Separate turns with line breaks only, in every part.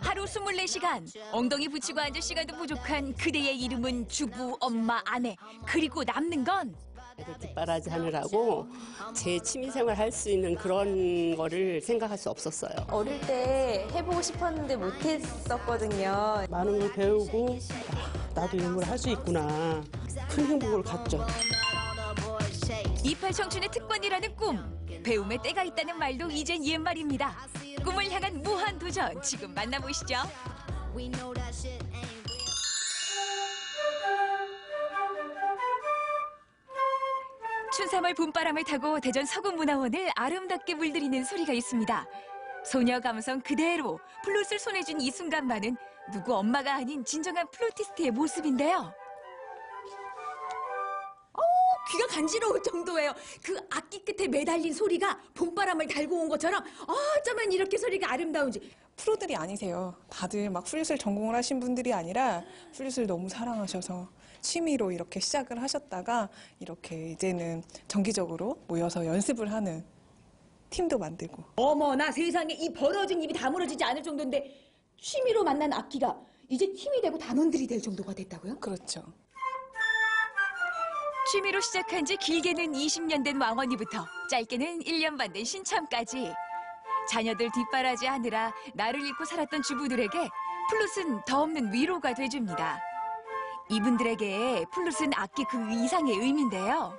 하루 24시간 엉덩이 붙이고 앉을 시간도 부족한 그대의 이름은 주부, 엄마, 아내. 그리고 남는 건
애들 뒷바라지 하느라고 제 취미생활 할 수 있는 그런 거를 생각할 수 없었어요.
어릴 때 해보고 싶었는데 못했었거든요.
많은 걸 배우고 나도 이런 걸 할 수 있구나. 큰 행복을 갖죠.
이팔 청춘의 특권이라는 꿈. 배움의 때가 있다는 말도 이젠 옛말입니다. 꿈을 향한 무한 도전 지금 만나보시죠. 춘삼월 봄바람을 타고 대전 서구문화원을 아름답게 물들이는 소리가 있습니다. 소녀 감성 그대로 플룻을 손에 쥔 이 순간만은 누구 엄마가 아닌 진정한 플루티스트의 모습인데요.
귀가 간지러울 정도예요. 그 악기 끝에 매달린 소리가 봄바람을 달고 온 것처럼 어쩌면 이렇게 소리가 아름다운지.
프로들이 아니세요. 다들 막 플룻을 전공을 하신 분들이 아니라 플룻을 너무 사랑하셔서 취미로 이렇게 시작을 하셨다가 이렇게 이제는 정기적으로 모여서 연습을 하는 팀도 만들고.
어머나 세상에, 이 벌어진 입이 다물어지지 않을 정도인데 취미로 만난 악기가 이제 팀이 되고 단원들이 될 정도가 됐다고요?
그렇죠.
취미로 시작한 지 길게는 20년 된 왕언니부터 짧게는 1년 반 된 신참까지 자녀들 뒷바라지 하느라 나를 잃고 살았던 주부들에게 플룻은 더 없는 위로가 돼줍니다. 이분들에게 플룻은 악기 그 이상의 의미인데요.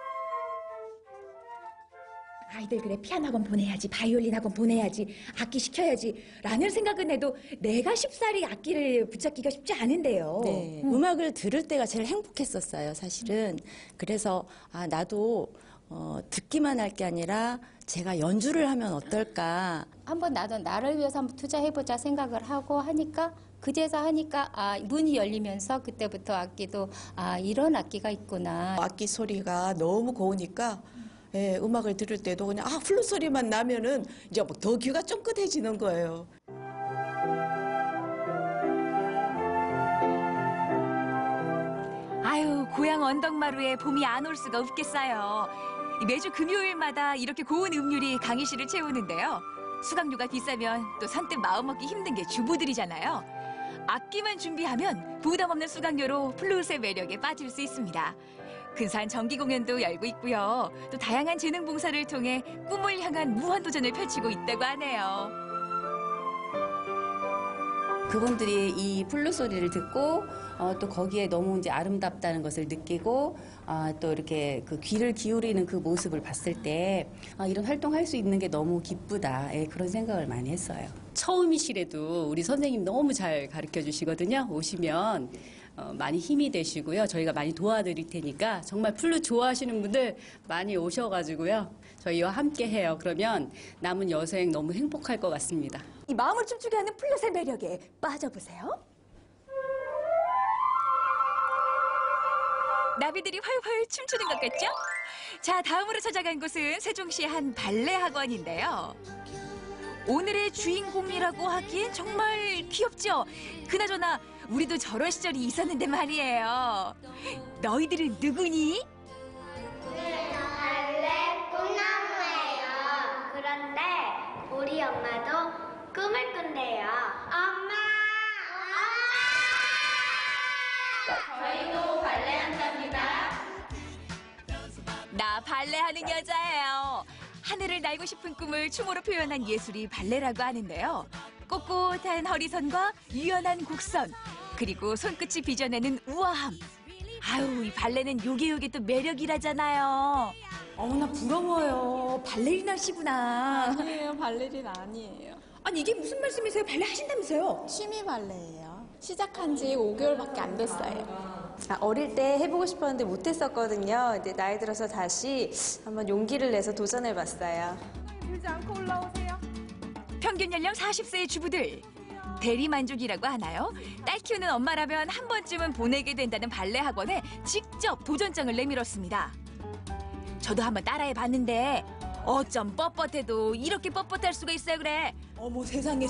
아이들 그래 피아노 학원 보내야지, 바이올린 학원 보내야지, 악기 시켜야지 라는 생각은 해도 내가 쉽사리 악기를 붙잡기가 쉽지 않은데요.
네, 음악을 들을 때가 제일 행복했었어요, 사실은. 그래서 나도 듣기만 할 게 아니라 제가 연주를 하면 어떨까.
한번 나도 나를 위해서 한번 투자해보자 생각을 하고 하니까 그제서 하니까 문이 열리면서 그때부터 악기도 이런 악기가 있구나.
악기 소리가 너무 고우니까 예, 음악을 들을 때도 그냥 플룻 소리만 나면은 이제 뭐 더 귀가 쫑긋해지는 거예요.
아유, 고향 언덕마루에 봄이 안 올 수가 없겠어요. 매주 금요일마다 이렇게 고운 음률이 강의실을 채우는데요. 수강료가 비싸면 또 선뜻 마음먹기 힘든 게 주부들이잖아요. 악기만 준비하면 부담 없는 수강료로 플룻의 매력에 빠질 수 있습니다. 근사한 정기 공연도 열고 있고요. 또 다양한 재능 봉사를 통해 꿈을 향한 무한도전을 펼치고 있다고 하네요.
그분들이 이 플룻 소리를 듣고 또 거기에 너무 이제 아름답다는 것을 느끼고 또 이렇게 그 귀를 기울이는 그 모습을 봤을 때 이런 활동할 수 있는 게 너무 기쁘다. 그런 생각을 많이 했어요. 처음이시래도 우리 선생님 너무 잘 가르쳐 주시거든요. 오시면 많이 힘이 되시고요. 저희가 많이 도와드릴 테니까 정말 플룻 좋아하시는 분들 많이 오셔가지고요. 저희와 함께 해요. 그러면 남은 여생 너무 행복할 것 같습니다.
이 마음을 춤추게 하는 플룻의 매력에 빠져보세요.
나비들이 활활 춤추는 것 같죠? 자, 다음으로 찾아간 곳은 세종시의 한 발레 학원인데요. 오늘의 주인공이라고 하기엔 정말 귀엽죠? 그나저나 우리도 저런 시절이 있었는데 말이에요. 너희들은 누구니?
발레 꿈나무예요. 그런데 우리 엄마도 꿈을 꾼대요. 엄마!
저희도 발레 한답니다.
나 발레하는 여자예요. 하늘을 날고 싶은 꿈을 춤으로 표현한 예술이 발레라고 하는데요. 꼿꼿한 허리선과 유연한 곡선, 그리고 손끝이 빚어내는 우아함. 아유, 이 발레는 요게 또 매력이라잖아요.
나 부러워요. 발레리나 씨구나.
아니에요, 발레린 아니에요.
아니 이게 무슨 말씀이세요? 발레 하신다면서요?
취미 발레예요. 시작한 지 5개월밖에 안 됐어요.
어릴 때 해보고 싶었는데 못했었거든요. 근데 나이 들어서 다시 한번 용기를 내서 도전해봤어요.
들지 않고 올라오세요.
평균 연령 40세의 주부들. 대리만족이라고 하나요? 딸 키우는 엄마라면 한 번쯤은 보내게 된다는 발레 학원에 직접 도전장을 내밀었습니다. 저도 한번 따라해봤는데 어쩜 뻣뻣해도 이렇게 뻣뻣할 수가 있어요 그래.
어머 세상에.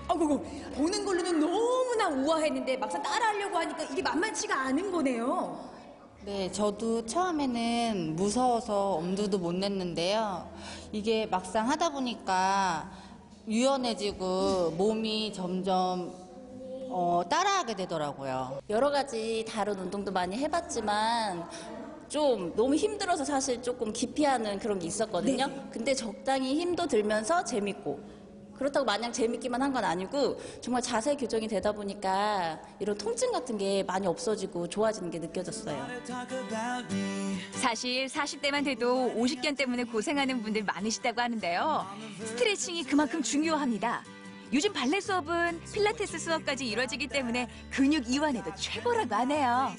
아이고 보는 걸로는 너무나 우아했는데 막상 따라하려고 하니까 이게 만만치가 않은 거네요.
네, 저도 처음에는 무서워서 엄두도 못 냈는데요. 이게 막상 하다 보니까 유연해지고 몸이 점점 따라하게 되더라고요.
여러 가지 다른 운동도 많이 해봤지만 좀 너무 힘들어서 사실 조금 기피하는 그런 게 있었거든요. 근데 적당히 힘도 들면서 재밌고 그렇다고 마냥 재밌기만 한 건 아니고 정말 자세 교정이 되다 보니까 이런 통증 같은 게 많이 없어지고 좋아지는 게 느껴졌어요.
사실 40대만 돼도 50견 때문에 고생하는 분들 많으시다고 하는데요. 스트레칭이 그만큼 중요합니다. 요즘 발레 수업은 필라테스 수업까지 이루어지기 때문에 근육 이완에도 최고라고 하네요.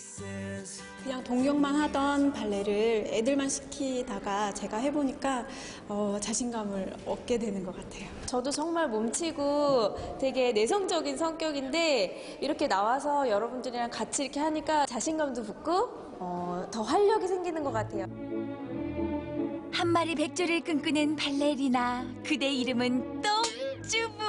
그냥 동경만 하던 발레를 애들만 시키다가 제가 해보니까 자신감을 얻게 되는 것 같아요.
저도 정말 몸치고 되게 내성적인 성격인데 이렇게 나와서 여러분들이랑 같이 이렇게 하니까 자신감도 붙고 더 활력이 생기는 것 같아요.
한 마리 백조를 꿈꾸는 발레리나, 그대의 이름은 똥주부.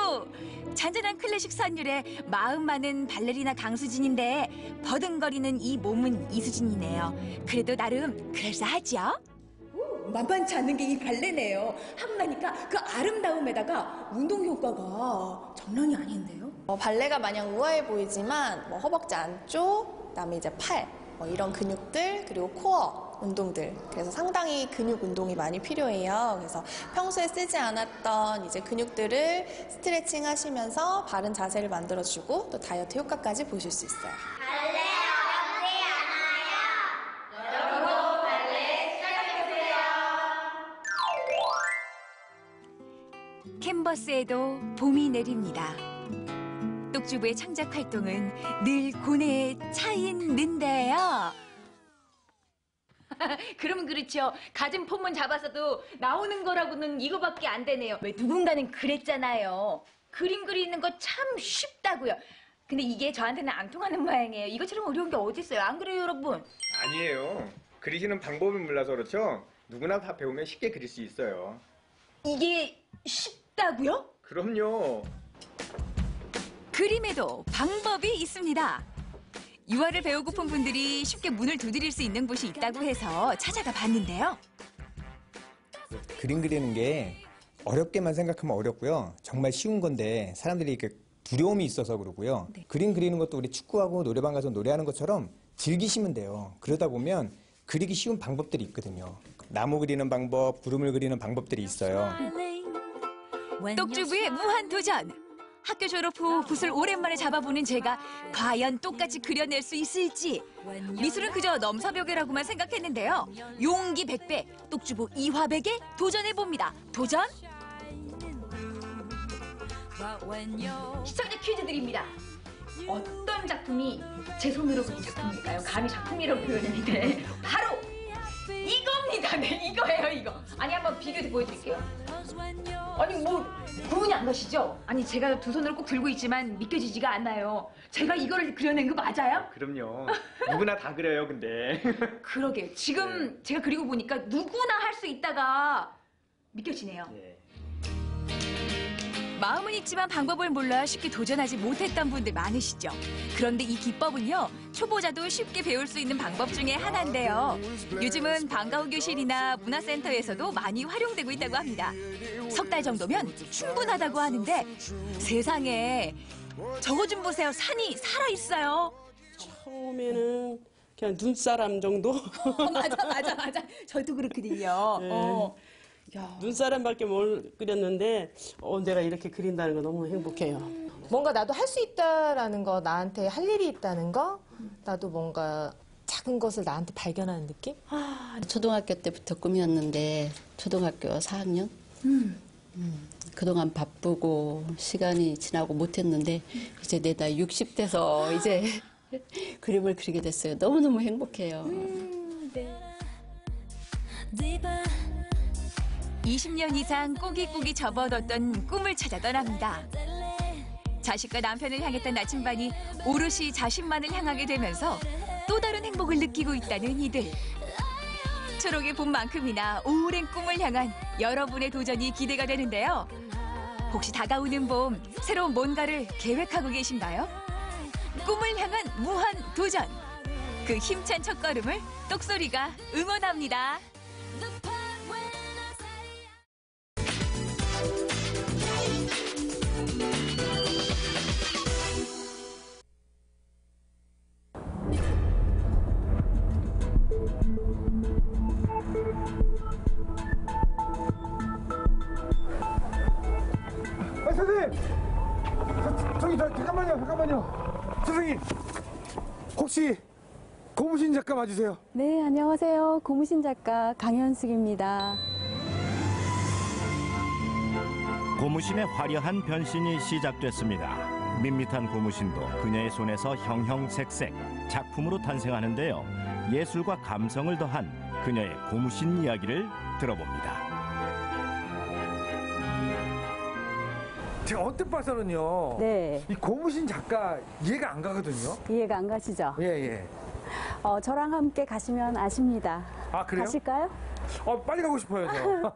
잔잔한 클래식 선율에 마음 많은 발레리나 강수진인데 버둥거리는 이 몸은 이수진이네요. 그래도 나름 그럴싸하죠?
만만치 않은 게 이 발레네요. 하고 나니까 그 아름다움에다가 운동 효과가 장난이 아닌데요?
발레가 마냥 우아해 보이지만 뭐 허벅지 안쪽, 그다음에 이제 팔, 뭐 이런 근육들 그리고 코어 운동들 그래서 상당히 근육 운동이 많이 필요해요. 그래서 평소에 쓰지 않았던 이제 근육들을 스트레칭 하시면서 바른 자세를 만들어주고 또 다이어트 효과까지 보실 수 있어요.
발레 어렵지 않아요. 여러분도 발레 시작해보세요.
캔버스에도 봄이 내립니다. 똑주부의 창작 활동은 늘 고뇌에 차 있는데요.
그러면 그렇죠. 갖은 폼은 잡았어도 나오는 거라고는 이거밖에 안 되네요. 왜 누군가는 그랬잖아요. 그림 그리는 거 참 쉽다고요. 근데 이게 저한테는 안 통하는 모양이에요. 이것처럼 어려운 게 어디 있어요? 안 그래요, 여러분?
아니에요. 그리시는 방법을 몰라서 그렇죠. 누구나 다 배우면 쉽게 그릴 수 있어요.
이게 쉽다고요?
그럼요.
그림에도 방법이 있습니다. 유화를 배우고픈 분들이 쉽게 문을 두드릴 수 있는 곳이 있다고 해서 찾아가 봤는데요.
그림 그리는 게 어렵게만 생각하면 어렵고요. 정말 쉬운 건데 사람들이 이렇게 두려움이 있어서 그러고요. 그림 그리는 것도 우리 축구하고 노래방 가서 노래하는 것처럼 즐기시면 돼요. 그러다 보면 그리기 쉬운 방법들이 있거든요. 나무 그리는 방법, 구름을 그리는 방법들이 있어요.
똑주부의 무한 도전. 학교 졸업 후 붓을 오랜만에 잡아보는 제가 과연 똑같이 그려낼 수 있을지. 미술은 그저 넘사벽이라고만 생각했는데요. 용기 100배, 똑주부 이화백에 도전해봅니다. 도전!
시청자 퀴즈 드립니다. 어떤 작품이 제 손으로 그린 작품일까요? 감히 작품이라고 표현했는데 바로 이겁니다. 네, 이거예요, 이거. 아니, 한번 비교해서 보여드릴게요. 아니, 뭐 구분이 안 가시죠? 아니, 제가 두 손으로 꼭 들고 있지만 믿겨지지가 않아요. 제가 이거를 그려낸 거 맞아요?
그럼요. 누구나 다 그려요, 근데.
그러게요. 지금 제가 그리고 보니까 누구나 할 수 있다가 믿겨지네요.
마음은 있지만 방법을 몰라 쉽게 도전하지 못했던 분들 많으시죠. 그런데 이 기법은요, 초보자도 쉽게 배울 수 있는 방법 중에 하나인데요. 요즘은 방과후 교실이나 문화센터에서도 많이 활용되고 있다고 합니다. 석 달 정도면 충분하다고 하는데 세상에 저거 좀 보세요. 산이 살아있어요.
처음에는 그냥 눈사람 정도?
맞아. 저도 그렇거든요.
눈사람밖에 못 그렸는데 내가 이렇게 그린다는 거 너무 행복해요.
뭔가 나도 할 수 있다라는 거, 나한테 할 일이 있다는 거, 나도 뭔가 작은 것을 나한테 발견하는 느낌?
초등학교 때부터 꿈이었는데 초등학교 4학년? 그동안 바쁘고 시간이 지나고 못했는데 이제 내 나이 60돼서 이제 그림을 그리게 됐어요. 너무너무 행복해요.
20년 이상 꾸깃꾸깃 접어뒀던 꿈을 찾아 떠납니다. 자식과 남편을 향했던 나침반이 오롯이 자신만을 향하게 되면서 또 다른 행복을 느끼고 있다는 이들. 초록의 봄만큼이나 오랜 꿈을 향한 여러분의 도전이 기대가 되는데요. 혹시 다가오는 봄 새로운 뭔가를 계획하고 계신가요? 꿈을 향한 무한 도전. 그 힘찬 첫걸음을 똑소리가 응원합니다.
선생님! 잠깐만요. 선생님! 혹시 고무신 작가 맞으세요?
네, 안녕하세요. 고무신 작가 강현숙입니다.
고무신의 화려한 변신이 시작됐습니다. 밋밋한 고무신도 그녀의 손에서 형형색색 작품으로 탄생하는데요. 예술과 감성을 더한 그녀의 고무신 이야기를 들어봅니다.
제가 언뜻 봐서는요.
네.
이 고무신 작가 이해가 안 가거든요.
이해가 안 가시죠?
예.
저랑 함께 가시면 아십니다.
아, 그래요?
가실까요?
빨리 가고 싶어요, 저.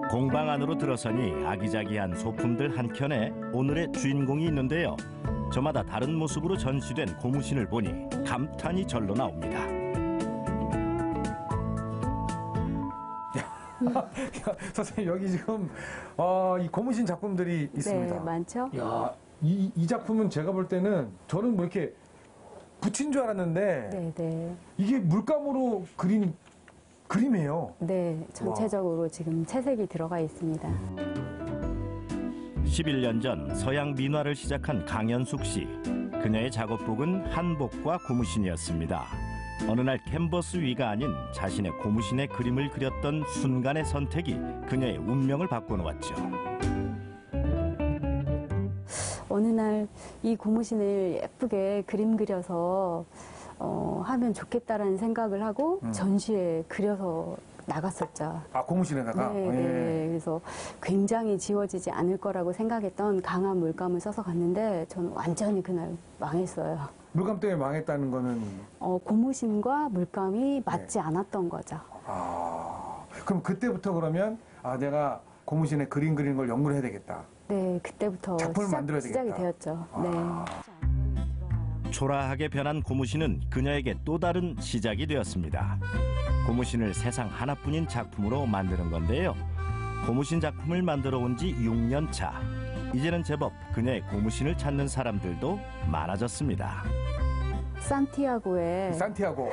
공방 안으로 들어서니 아기자기한 소품들 한켠에 오늘의 주인공이 있는데요. 저마다 다른 모습으로 전시된 고무신을 보니 감탄이 절로 나옵니다.
선생님, 여기 지금 이 고무신 작품들이 있습니다.
네, 많죠?
야, 이 작품은 제가 볼 때는 저는 뭐 이렇게 붙인 줄 알았는데
네.
이게 물감으로 그린 그림이에요.
네, 전체적으로 지금 채색이 들어가 있습니다.
11년 전 서양 민화를 시작한 강현숙 씨. 그녀의 작업복은 한복과 고무신이었습니다. 어느 날 캔버스 위가 아닌 자신의 고무신에 그림을 그렸던 순간의 선택이 그녀의 운명을 바꿔놓았죠.
어느 날 이 고무신을 예쁘게 그림 그려서 하면 좋겠다라는 생각을 하고 전시에 그려서 나갔었죠.
아, 고무신에다가?
네. 그래서 굉장히 지워지지 않을 거라고 생각했던 강한 물감을 써서 갔는데 저는 완전히 그날 망했어요.
물감 때문에 망했다는 거는?
고무신과 물감이 맞지 않았던 거죠.
그럼 그때부터 그러면 내가 고무신에 그림 그리는 걸 연구를 해야 되겠다.
네, 그때부터
작품을 만들어야 되겠다.
시작이 되었죠. 네.
초라하게 변한 고무신은 그녀에게 또 다른 시작이 되었습니다. 고무신을 세상 하나뿐인 작품으로 만드는 건데요. 고무신 작품을 만들어 온 지 6년 차. 이제는 제법 그녀의 고무신을 찾는 사람들도 많아졌습니다.
산티아고에
산티아고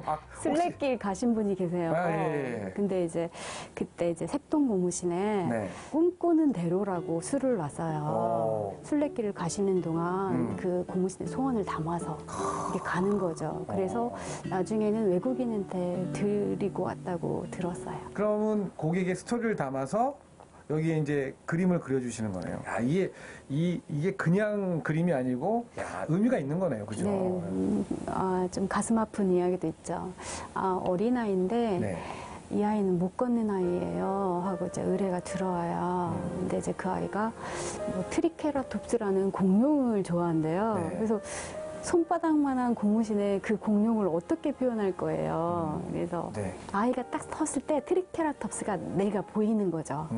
막
순례길 가신 분이 계세요.
예.
근데 이제 그때 이제 색동 고무신에 꿈꾸는 대로라고 술을 놨어요. 순례길을 가시는 동안 그 고무신의 소원을 담아서 이렇게 가는 거죠. 그래서 나중에는 외국인한테 드리고 왔다고 들었어요.
그러면 고객의 스토리를 담아서 여기에 이제 그림을 그려주시는 거네요. 야, 이게 그냥 그림이 아니고, 의미가 있는 거네요. 그죠?
네. 좀 가슴 아픈 이야기도 있죠. 어린아이인데, 이 아이는 못 걷는 아이예요. 하고 이제 의뢰가 들어와요. 근데 이제 그 아이가 뭐 트리케라톱스라는 공룡을 좋아한대요. 그래서 손바닥만한 고무신에 그 공룡을 어떻게 표현할 거예요. 그래서 아이가 딱 섰을 때 트리케라톱스가 내가 보이는 거죠.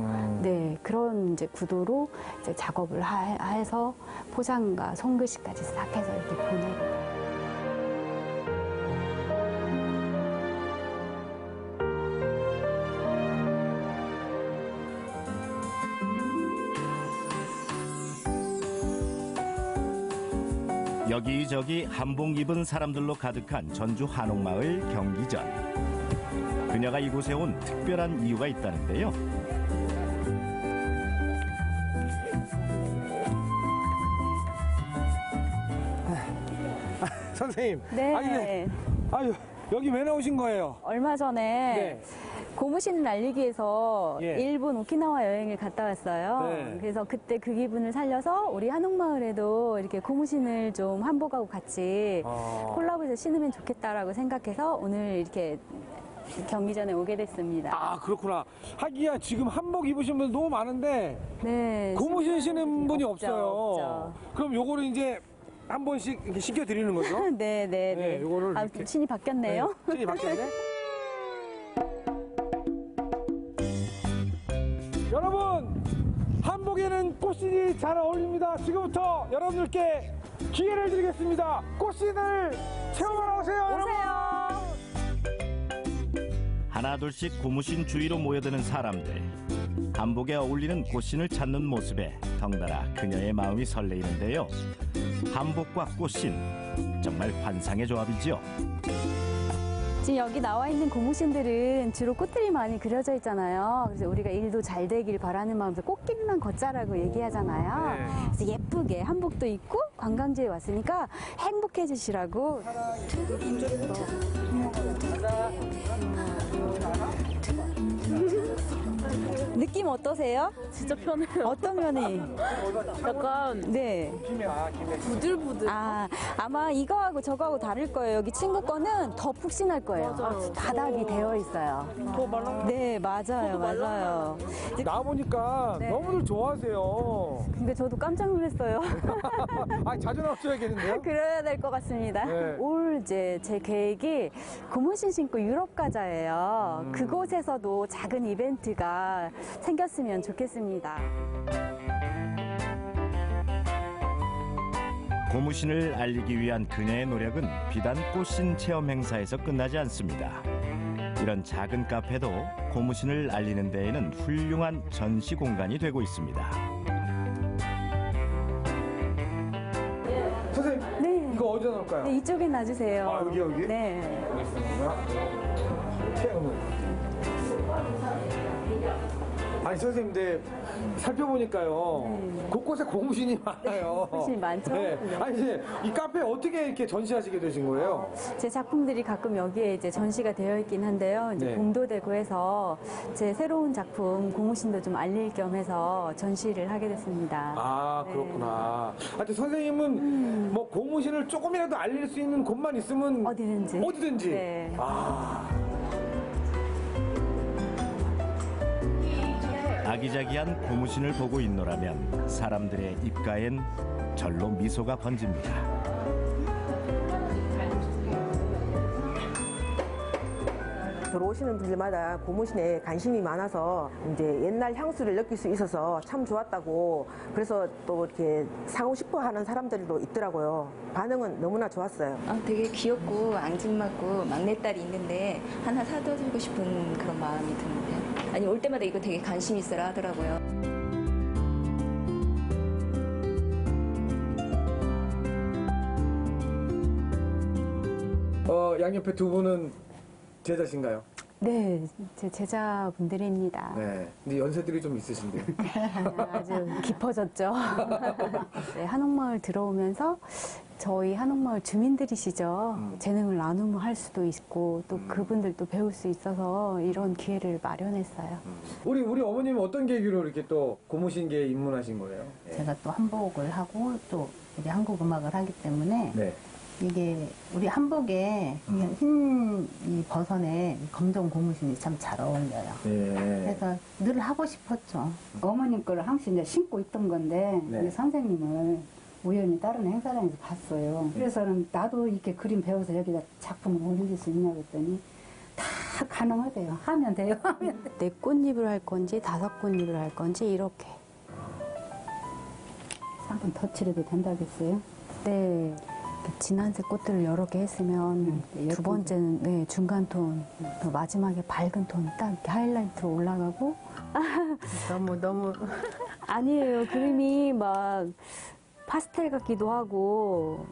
네, 그런 이제 구도로 이제 작업을 해서 포장과 손글씨까지 싹 해서 이렇게 보내고.
여기저기 한복 입은 사람들로 가득한 전주 한옥마을 경기전. 그녀가 이곳에 온 특별한 이유가 있다는데요.
선생님.
네.
여기 왜 나오신 거예요?
얼마 전에 고무신 날리기 위해서 일본 오키나와 여행을 갔다 왔어요. 그래서 그때 그 기분을 살려서 우리 한옥마을에도 이렇게 고무신을 좀 한복하고 같이 콜라보해서 신으면 좋겠다라고 생각해서 오늘 이렇게 경기전에 오게 됐습니다.
아, 그렇구나. 하기야 지금 한복 입으신 분 너무 많은데 고무신 신는 분이 없어요. 그럼 요거를 이제 한 번씩 이렇게 신겨드리는 거죠?
네.
요거를 이렇게.
신이 바뀌었네요.
신이 바뀌었네. 여러분, 한복에는 꽃신이 잘 어울립니다. 지금부터 여러분들께 기회를 드리겠습니다. 꽃신을 체험하러 오세요. 여러분.
하나둘씩 고무신 주위로 모여드는 사람들. 한복에 어울리는 꽃신을 찾는 모습에 덩달아 그녀의 마음이 설레이는데요. 한복과 꽃신, 정말 환상의 조합이죠.
지금 여기 나와 있는 고무신들은 주로 꽃들이 많이 그려져 있잖아요. 그래서 우리가 일도 잘 되길 바라는 마음에서 꽃길만 걷자라고 얘기하잖아요. 그래서 예쁘게 한복도 입고 관광지에 왔으니까 행복해지시라고. 느낌 어떠세요?
진짜 편해요.
어떤 면이?
약간
네.
부들부들.
아마 이거하고 저거하고 다를 거예요. 여기 친구 거는 더 푹신할 거예요.
맞아요.
바닥이 되어 있어요.
더 말랑.
네, 맞아요, 맞아요.
나와보니까
네.
너무들 좋아하세요.
근데 저도 깜짝 놀랐어요.
자주 나와줘야겠는데요?
그래야 될 것 같습니다.
네.
올 이제 제 계획이 고무신 신고 유럽 가자예요. 그곳에서도 작은 이벤트가 생겼으면 좋겠습니다.
고무신을 알리기 위한 그녀의 노력은 비단 꽃신 체험 행사에서 끝나지 않습니다. 이런 작은 카페도 고무신을 알리는 데에는 훌륭한 전시 공간이 되고 있습니다.
선생님,
네.
이거 어디다 놓을까요?
네, 이쪽에 놔주세요.
아, 여기?
네.
알겠습니다. 체험은. 아니 선생님, 근데 살펴보니까요, 곳곳에 고무신이 많아요.
고무신이 많죠?
네.
네.
아니 이제 이 카페 어떻게 이렇게 전시하시게 되신 거예요?
제 작품들이 가끔 여기에 이제 전시가 되어 있긴 한데요. 이제
네.
봄도 되고 해서 제 새로운 작품 고무신도 좀 알릴 겸 해서 전시를 하게 됐습니다.
아, 그렇구나. 하여튼 선생님은 뭐 고무신을 조금이라도 알릴 수 있는 곳만 있으면 어디든지.
네.
아기자기한 고무신을 보고 있노라면 사람들의 입가엔 절로 미소가 번집니다.
들어오시는 분들마다 고무신에 관심이 많아서 이제 옛날 향수를 느낄 수 있어서 참 좋았다고, 그래서 또 이렇게 사고 싶어 하는 사람들도 있더라고요. 반응은 너무나 좋았어요.
되게 귀엽고 앙증맞고 막내딸이 있는데 하나 사드리고 싶은 그런 마음이 드는데요. 아니, 올 때마다 이거 되게 관심 있어라 하더라고요.
양옆에 두 분은 제자신가요?
네, 제 제자분들입니다.
네. 근데 연세들이 좀 있으신데요.
아주 깊어졌죠. 네, 한옥마을 들어오면서 저희 한옥마을 주민들이시죠. 재능을 나누면 할 수도 있고 또 그분들도 배울 수 있어서 이런 기회를 마련했어요.
우리 어머님은 어떤 계기로 이렇게 또 고무신계에 입문하신 거예요?
제가 또 한복을 하고 또 우리 한국 음악을 하기 때문에
네.
이게 우리 한복에 흰 이 버선에 검정 고무신이 참 잘 어울려요.
네.
그래서 늘 하고 싶었죠. 어머님 거를 항상 이제 신고 있던 건데
네.
이 선생님을 우연히 다른 행사장에서 봤어요. 그래서는 나도 이렇게 그림 배워서 여기다 작품을 올릴 수 있냐고 했더니 다 가능하대요. 하면 돼요. 하면 돼요.
네 꽃잎을 할 건지 5꽃잎을 할 건지 이렇게.
한번 더 칠해도 된다겠어요?
네. 진한색 꽃들을 여러 개 했으면 두 번째는 네, 중간톤, 또 마지막에 밝은 톤 딱 이렇게 하이라이트로 올라가고.
너무
아니에요. 그림이 막 파스텔 같기도 하고.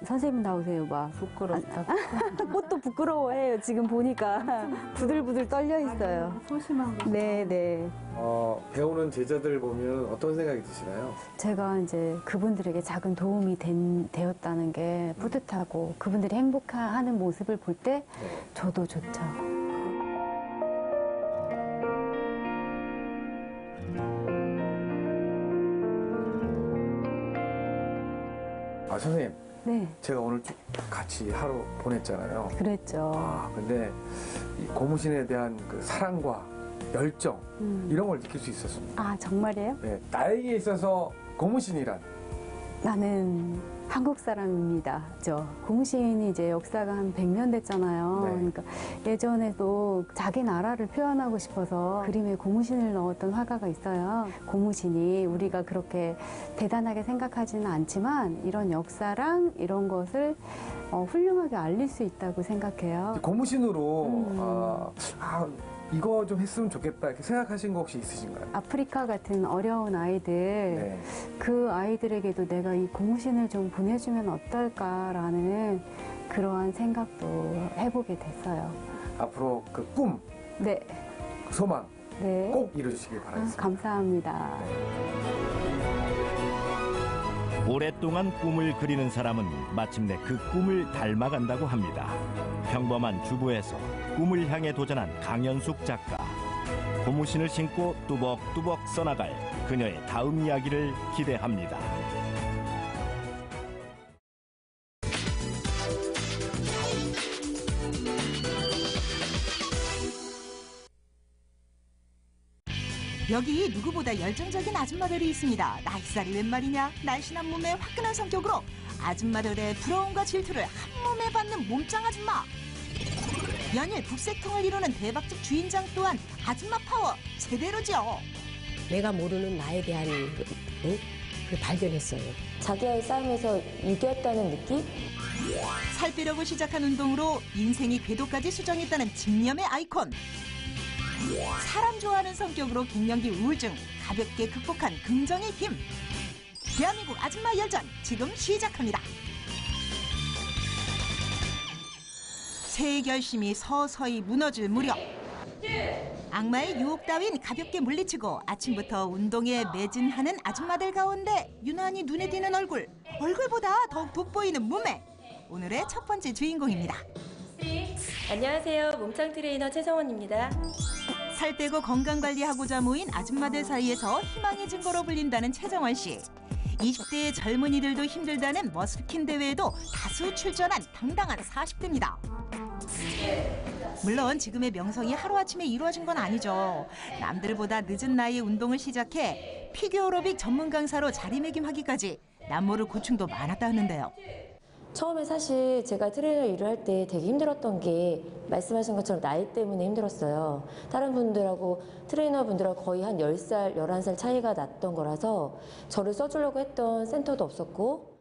선생님 나오세요, 막.
부끄럽다.
꽃도 부끄러워해요. 지금 보니까 부들부들 떨려 있어요.
소심하고.
네.
배우는 제자들 보면 어떤 생각이 드시나요?
제가 이제 그분들에게 작은 도움이 되었다는 게 뿌듯하고 그분들이 행복해하는 모습을 볼 때 저도 좋죠.
선생님.
네.
제가 오늘 쭉 같이 하루 보냈잖아요.
그랬죠.
근데 이 고무신에 대한 그 사랑과 열정 이런 걸 느낄 수 있었습니다.
아, 정말이에요?
네, 나에게 있어서 고무신이란
나는 한국 사람입니다. 고무신이 이제 역사가 한 100년 됐잖아요.
네.
그러니까 예전에도 자기 나라를 표현하고 싶어서 그림에 고무신을 넣었던 화가가 있어요. 고무신이 우리가 그렇게 대단하게 생각하지는 않지만 이런 역사랑 이런 것을 훌륭하게 알릴 수 있다고 생각해요.
고무신으로 이거 좀 했으면 좋겠다 이렇게 생각하신 거 혹시 있으신가요?
아프리카 같은 어려운 아이들, 그 아이들에게도 내가 이 고무신을 좀 보내주면 어떨까라는 그러한 생각도 해보게 됐어요.
앞으로 그 꿈,
네.
그 소망
네.
꼭 이루시길 바라겠습니다.
감사합니다.
오랫동안 꿈을 그리는 사람은 마침내 그 꿈을 닮아간다고 합니다. 평범한 주부에서 꿈을 향해 도전한 강연숙 작가. 고무신을 신고 뚜벅뚜벅 써나갈 그녀의 다음 이야기를 기대합니다.
여기 누구보다 열정적인 아줌마들이 있습니다. 나이살이 웬 말이냐? 날씬한 몸에 화끈한 성격으로 아줌마들의 부러움과 질투를 한 몸에 받는 몸짱 아줌마. 연일 북새통을 이루는 대박집 주인장 또한 아줌마 파워 제대로죠.
내가 모르는 나에 대한 그 발견했어요.
자기와의 싸움에서 이겼다는 느낌?
살 빼려고 시작한 운동으로 인생이 궤도까지 수정했다는 집념의 아이콘. 사람 좋아하는 성격으로 갱년기 우울증 가볍게 극복한 긍정의 힘. 대한민국 아줌마 열전 지금 시작합니다. 새해 결심이 서서히 무너질 무렵 악마의 유혹 따윈 가볍게 물리치고 아침부터 운동에 매진하는 아줌마들 가운데 유난히 눈에 띄는 얼굴보다 더욱 돋보이는 몸매. 오늘의 첫 번째 주인공입니다.
안녕하세요. 몸짱 트레이너 최성원입니다.
살 빼고 건강관리하고자 모인 아줌마들 사이에서 희망의 증거로 불린다는 최정원 씨. 20대의 젊은이들도 힘들다는 머스킨 대회에도 다수 출전한 당당한 40대입니다. 물론 지금의 명성이 하루아침에 이루어진 건 아니죠. 남들보다 늦은 나이에 운동을 시작해 피겨에로빅 전문 강사로 자리매김하기까지 남모를 고충도 많았다 하는데요.
처음에 사실 제가 트레이너 일을 할 때 되게 힘들었던 게 말씀하신 것처럼 나이 때문에 힘들었어요. 다른 분들하고 트레이너 분들하고 거의 한 10살, 11살 차이가 났던 거라서 저를 써주려고 했던 센터도 없었고.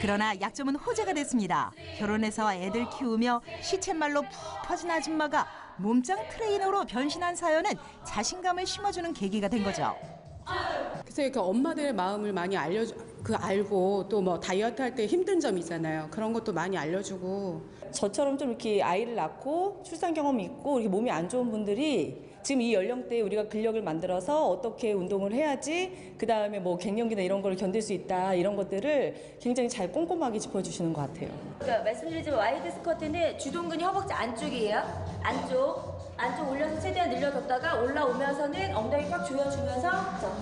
그러나 약점은 호재가 됐습니다. 결혼해서 애들 키우며 시쳇말로 푹 퍼진 아줌마가 몸짱 트레이너로 변신한 사연은 자신감을 심어주는 계기가 된 거죠.
그래서 그 엄마들의 마음을 많이 알고 또 뭐 다이어트 할 때 힘든 점 있잖아요. 그런 것도 많이 알려주고.
저처럼 좀 이렇게 아이를 낳고 출산 경험이 있고 이렇게 몸이 안 좋은 분들이 지금 이 연령대에 우리가 근력을 만들어서 어떻게 운동을 해야지 그 다음에 뭐 갱년기나 이런 걸 견딜 수 있다 이런 것들을 굉장히 잘 꼼꼼하게 짚어주시는 것 같아요.
그러니까 말씀드리지만 와이드 스쿼트는 주둔근이 허벅지 안쪽이에요. 안쪽 올려서 최대한 늘려뒀다가 올라오면서는 엉덩이 꽉 조여주면서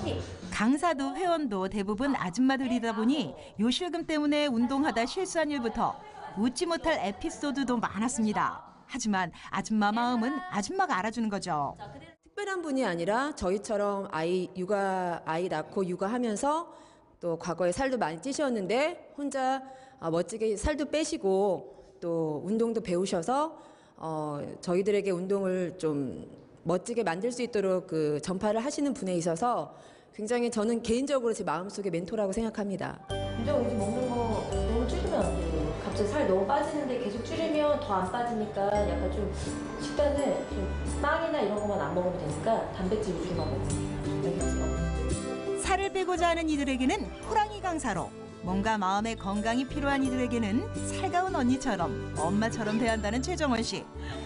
힙.
강사도 회원도 대부분 아줌마들이다 보니 요실금 때문에 운동하다 실수한 일부터 웃지 못할 에피소드도 많았습니다. 하지만 아줌마 마음은 아줌마가 알아주는 거죠.
특별한 분이 아니라 저희처럼 아이 낳고 육아하면서 또 과거에 살도 많이 찌셨는데 혼자 멋지게 살도 빼시고 또 운동도 배우셔서 저희들에게 운동을 좀 멋지게 만들 수 있도록 그 전파를 하시는 분에 있어서 굉장히 저는 개인적으로 제 마음속에 멘토라고 생각합니다.
유정 요즘 먹는 거 너무 줄이면 안 돼요. 갑자기 살 너무 빠지는데 계속 줄이면 더 안 빠지니까 약간 좀 식단을 좀 빵이나 이런 것만 안 먹으면 되니까 단백질 위주로만 먹으면 알겠지?
살을 빼고자 하는 이들에게는 호랑이 강사로, 몸과 마음의 건강이 필요한 이들에게는 살가운 언니처럼 엄마처럼 대한다는 최정원 씨.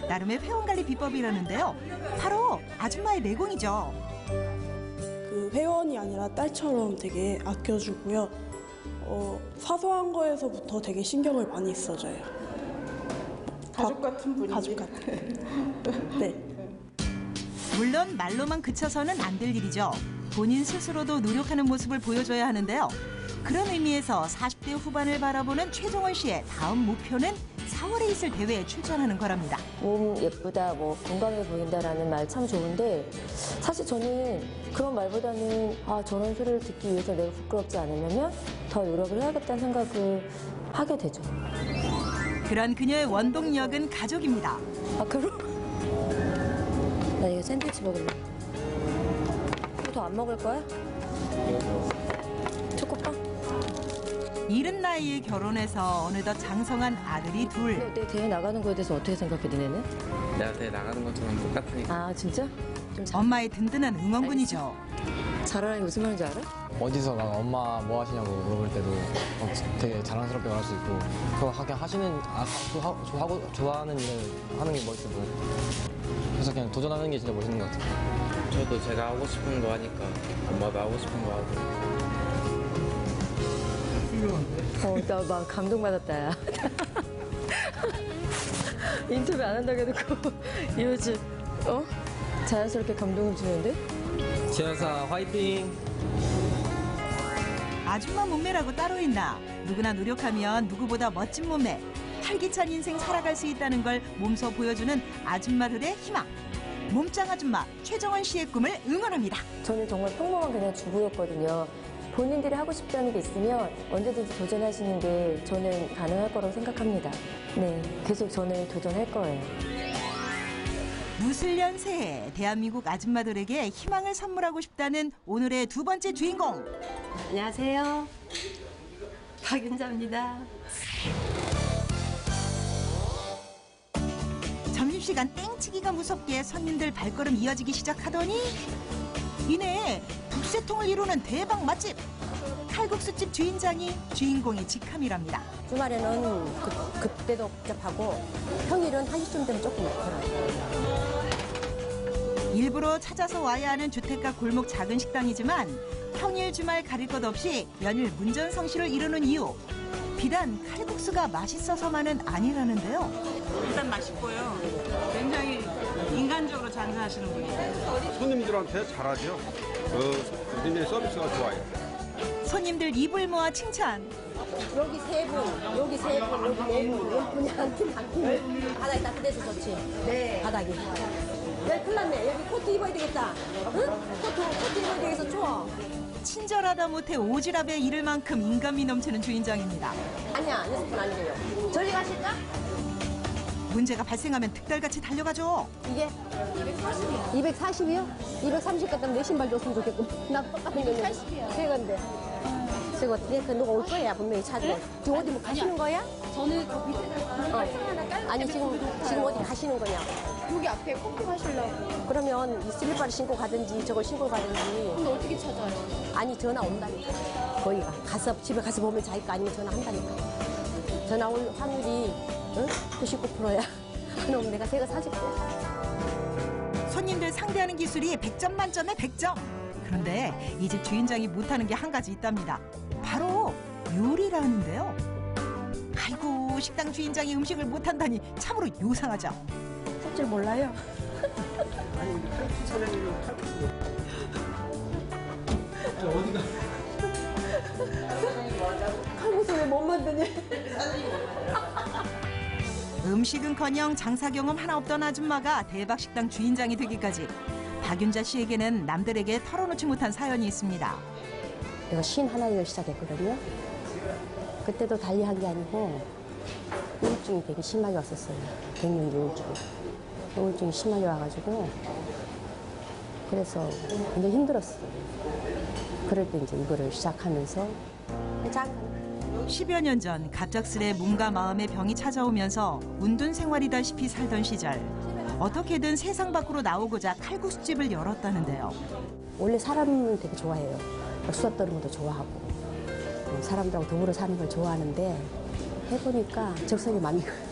나름의 회원관리 비법이라는데요. 바로 아줌마의 내공이죠.
그 회원이 아니라 딸처럼 되게 아껴주고요. 사소한 거에서부터 되게 신경을 많이 써줘요.
가족 같은 분이지.
가족 같은. 네.
물론 말로만 그쳐서는 안 될 일이죠. 본인 스스로도 노력하는 모습을 보여줘야 하는데요. 그런 의미에서 40대 후반을 바라보는 최정원 씨의 다음 목표는 4월에 있을 대회에 출전하는 거랍니다.
몸 예쁘다, 뭐 건강해 보인다라는 말 참 좋은데 사실 저는 그런 말보다는 저런 소리를 듣기 위해서 내가 부끄럽지 않으려면 더 노력을 해야겠다는 생각을 하게 되죠.
그런 그녀의 원동력은 가족입니다.
그럼? 나 이거 샌드위치 먹을래. 더 안 먹을 거야? 초코빵?
이른 나이에 결혼해서 어느덧 장성한 아들이 둘.
내 대회 나가는 거에 대해서 어떻게 생각해, 니네는?
내가 대회 나가는 것처럼 똑같으니까.
진짜?
엄마의 든든한 응원군이죠.
잘하는 게 무슨 말인지 알아?
어디서 막 엄마 뭐 하시냐고 물어볼 때도 되게 자랑스럽게 말할 수 있고 또 좋아하는 일을 하는 게 멋있어 보여요. 그래서 그냥 도전하는 게 진짜 멋있는 것 같아요.
저도 제가 하고 싶은 거 하니까 엄마도 하고 싶은 거 하고.
나 막 감동받았다, 야. 인터뷰 안 한다고 해놓고 요즘 자연스럽게 감동을 주는데?
지연사 화이팅!
아줌마 몸매라고 따로 있나? 누구나 노력하면 누구보다 멋진 몸매, 활기찬 인생 살아갈 수 있다는 걸 몸소 보여주는 아줌마들의 희망. 몸짱 아줌마 최정원 씨의 꿈을 응원합니다.
저는 정말 평범한 그냥 주부였거든요. 본인들이 하고 싶다는 게 있으면 언제든지 도전하시는 게 저는 가능할 거라고 생각합니다. 네, 계속 저는 도전할 거예요.
무술년 새해 대한민국 아줌마들에게 희망을 선물하고 싶다는 오늘의 두 번째 주인공.
안녕하세요. 박윤자입니다.
점심시간 땡치기가 무섭게 손님들 발걸음 이어지기 시작하더니 이내 북새통을 이루는 대박 맛집 칼국수집 주인장이 주인공의 직함이랍니다.
주말에는 그때도 복잡하고 평일은 1시쯤 되면 조금 많더라고요.
일부러 찾아서 와야 하는 주택가 골목 작은 식당이지만 평일 주말 가릴 것 없이 연일 문전성시를 이루는 이유. 비단 칼국수가 맛있어서만은 아니라는데요.
일단 맛있고요. 굉장히 인간적으로 장사하시는 분이에요.
손님들한테 잘하죠. 굉장히 서비스가 좋아요.
손님들 입을 모아 칭찬.
여기 세 분, 여기 세 분, 여기 네 분, 열 분이 한 팀, 한 팀. 바닥이 따뜻해서 좋지. 네. 바닥이. 여기 큰일 났네. 여기 코트 입어야 되겠다. 응? 코트 입어야 되겠어. 추워.
친절하다 못해 오지랖에 이를 만큼 인간미 넘치는 주인장입니다.
아니야, 6분 아니래요. 저리 가실까?
문제가 발생하면 득달같이 달려가죠.
이게 240이요. 240이요? 230 갖다 내 신발 줬으면 좋겠고. 나 똑같은 거는 80이요. 그건데. 저거 그 누가 올 거야 분명히 찾으러. 지금 어디 뭐 가시는 거야? 저는 그 밑에 아니 지금 어디 가시는 거냐? 여기 앞에 꼼꼼 하시려고. 그러면 이 슬리퍼를 신고 가든지 저걸 신고 가든지. 근데 어떻게 찾아요? 아니 전화 온다니까. 거기가 가서 집에 가서 보면 자기 거 아니면 전화 한다니까. 전화 올 확률이 99%야. 안 오면 내가 새거 사줄게.
손님들 상대하는 기술이 100점 만점에 100점. 그런데 이 집 주인장이 못하는 게 한 가지 있답니다. 바로 요리라는데요. 아이고 식당 주인장이 음식을 못한다니 참으로 요상하죠.
할 줄 몰라요.
아니 우리 칼국수 사장님은 칼국수. 어디가?
칼국수 왜 못 만드냐?
음식은커녕 장사 경험 하나 없던 아줌마가 대박 식당 주인장이 되기까지 박윤자 씨에게는 남들에게 털어놓지 못한 사연이 있습니다.
내가 51을 시작했거든요. 그때도 달리한 게 아니고 우울증이 되게 심하게 왔었어요. 갱년기 우울증. 우울증이 심하게 와가지고 그래서 굉장히 힘들었어요. 그럴 때 이제 이거를 시작하면서
10여 년 전 갑작스레 몸과 마음의 병이 찾아오면서 운둔 생활이다시피 살던 시절 어떻게든 세상 밖으로 나오고자 칼국수집을 열었다는데요.
원래 사람을 되게 좋아해요. 수다 떠는 것도 좋아하고 사람들하고 더불어 사는 걸 좋아하는데 해보니까 적성이 맞는 거예요.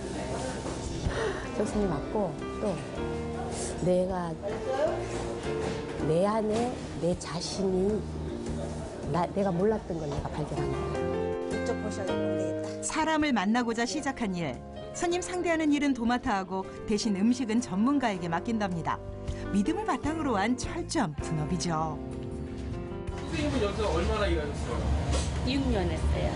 적성이 맞고 또 내가 내 안에 내 자신이 내가 몰랐던 걸 내가 발견한 거예요. 이쪽 보셔야 되겠다.
사람을 만나고자 시작한 일. 손님 상대하는 일은 도맡아 하고 대신 음식은 전문가에게 맡긴답니다. 믿음을 바탕으로 한 철저한 분업이죠.
선생님은 여기서 얼마나 일하셨어요?
6년 했어요.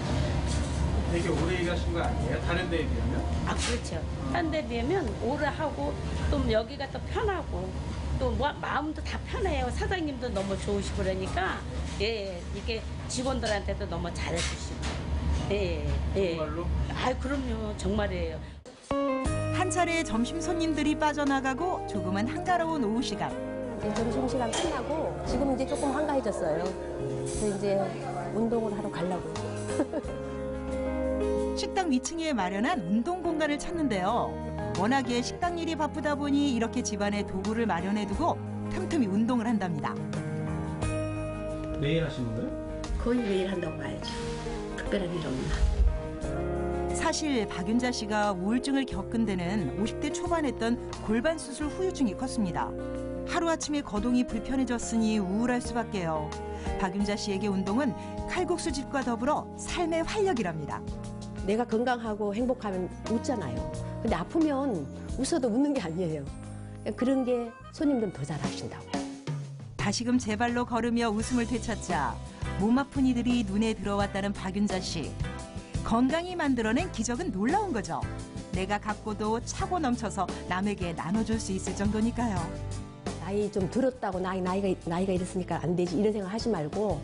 되게 오래 일하신 거 아니에요? 다른 데에 비하면?
아, 그렇죠. 딴 데 비하면 오래 하고 또 여기가 또 편하고 또 마음도 다 편해요. 사장님도 너무 좋으시고 그러니까 예, 이게 직원들한테도 너무 잘해주시고 예, 예.
정말로?
아, 그럼요. 정말이에요.
한 차례 점심 손님들이 빠져나가고 조금은 한가로운 오후 시간.
점심시간 끝나고 지금 이제 조금 한가해졌어요. 그래서 이제 운동을 하러 가려고요.
식당 위층에 마련한 운동 공간을 찾는데요. 워낙에 식당 일이 바쁘다 보니 이렇게 집안에 도구를 마련해두고 틈틈이 운동을 한답니다.
매일 하시는 거예요?
거의 매일 한다고 봐야죠. 특별한 일 없나.
사실 박윤자 씨가 우울증을 겪은 데는 50대 초반했던 골반 수술 후유증이 컸습니다. 하루아침에 거동이 불편해졌으니 우울할 수밖에요. 박윤자 씨에게 운동은 칼국수집과 더불어 삶의 활력이랍니다.
내가 건강하고 행복하면 웃잖아요. 근데 아프면 웃어도 웃는 게 아니에요. 그런 게 손님들은 더 잘하신다고.
다시금 제 발로 걸으며 웃음을 되찾자 몸 아픈 이들이 눈에 들어왔다는 박윤자 씨. 건강이 만들어낸 기적은 놀라운 거죠. 내가 갖고도 차고 넘쳐서 남에게 나눠줄 수 있을 정도니까요.
나이 좀 들었다고 나이가 이랬으니까 안 되지 이런 생각 하지 말고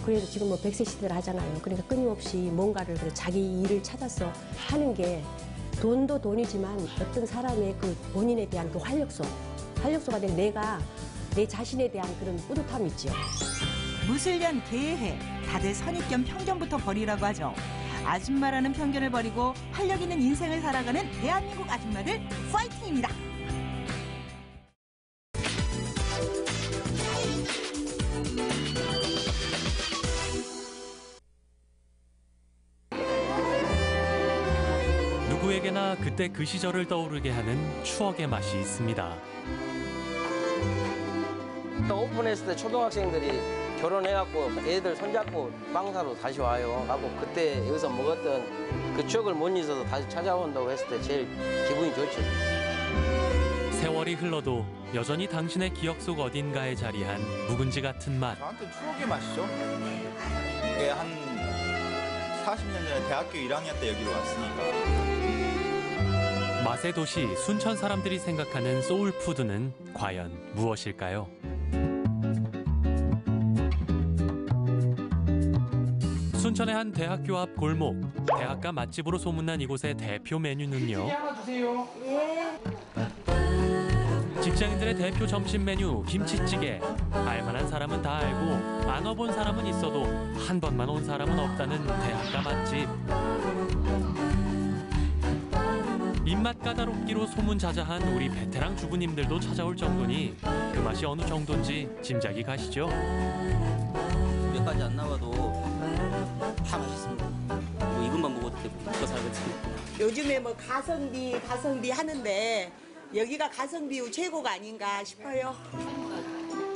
그래도 지금 뭐 100세 시대를 하잖아요. 그러니까 끊임없이 뭔가를 자기 일을 찾아서 하는 게 돈도 돈이지만 어떤 사람의 그 본인에 대한 그 활력소가 된 내 자신에 대한 그런 뿌듯함이 있죠.
무술년 계획, 다들 선입견 편견부터 버리라고 하죠. 아줌마라는 편견을 버리고 활력 있는 인생을 살아가는 대한민국 아줌마들 파이팅입니다.
누구에게나 그때 그 시절을 떠오르게 하는 추억의 맛이 있습니다.
오픈했을 때 초등학생들이 결혼해갖고 애들 손잡고 방사로 다시 와요. 하고 그때 여기서 먹었던 그 추억을 못 잊어서 다시 찾아온다고 했을 때 제일 기분이 좋죠.
세월이 흘러도 여전히 당신의 기억 속 어딘가에 자리한 묵은지 같은 맛.
저한테 추억의 맛이죠. 이게 한 40년 전에 대학교 1학년 때 여기로 왔으니까.
맛의 도시 순천 사람들이 생각하는 소울푸드는 과연 무엇일까요? 순천의 한 대학교 앞 골목, 대학가 맛집으로 소문난 이곳의 대표 메뉴는요. 직장인들의 대표 점심 메뉴 김치찌개. 알만한 사람은 다 알고 안 와본 사람은 있어도 한 번만 온 사람은 없다는 대학가 맛집. 입맛 까다롭기로 소문자자한 우리 베테랑 주부님들도 찾아올 정도니 그 맛이 어느 정도인지 짐작이 가시죠?
몇 가지 안 나와도 다 맛있습니다. 뭐 이것만 먹어도 먹고 살거든요.
요즘에 뭐 가성비 하는데 여기가 가성비 최고가 아닌가 싶어요.